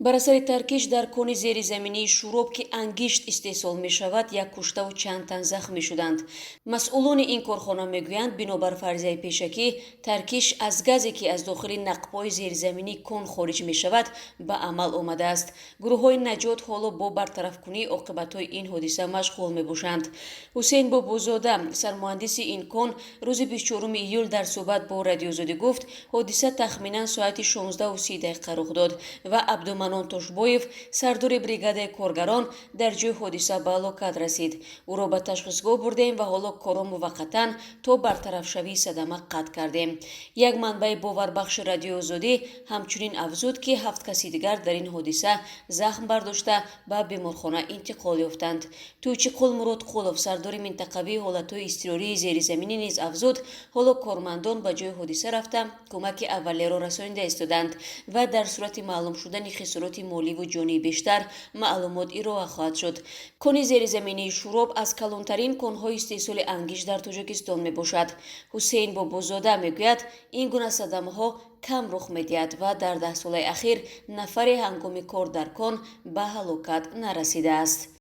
бар асари таркиш дар кони зеризаминии Шӯроб ки ангишт истеҳсол мешавад, як куштаву чанд тан захмӣ шуданд. Масъулони ин корхона мегӯянд, бинобар фарзияи пешакӣ, таркиш аз газе ки аз дохили нақбҳои зеризаминии кон хориҷ мешавад, ба амал омадааст. Гурӯҳҳои наҷот ҳоло бо бартарафкунии оқибатҳои ин ҳодиса машғул мебошанд. Ҳусейн Бобозода, сармуҳандиси ин кон, рӯзи 24 июл дар суҳбат бо радиозодӣ гуфт, ҳодиса тахминан соати 16:30 рух дод ва Абдуманон Тошбоев, сардори бригадаи коргарон, дар ҷои ҳодиса ба ҳалокат расид. Ӯро ба ташхисгоҳ бурдем ва ҳоло корро муваққатан то бартарафшавии садама қатъ кардем. Як манбаи боварбахши радиозодӣ ҳамчунин афзуд, ки 7 каси дигар дар ин ҳодиса захм бардошта ба беморхона интиқол ёфтанд. Тӯйчиқул Мурод Қулов, сардори минтақавии ҳолатҳои изтирории зеризаминӣ низ афзуд, ҳоло кормандон ба ҷои ҳодиса рафта кӯмаки аввалияро расонида истоданд ва дар сурати маълум шудани хисороти моливу ҷонии бештар маълумот ироа хоҳад шуд. Кони зеризаминии Шӯроб аз калонтарин конҳои истеҳсоли ангишт дар Тоҷикистон мебошад. Ҳусейн Бобозода мегӯяд, ин гуна садамаҳо кам рух медиҳад ва дар 10 соли ахир нафаре ҳангоми кор дар кон ба ҳалокат нарасидааст.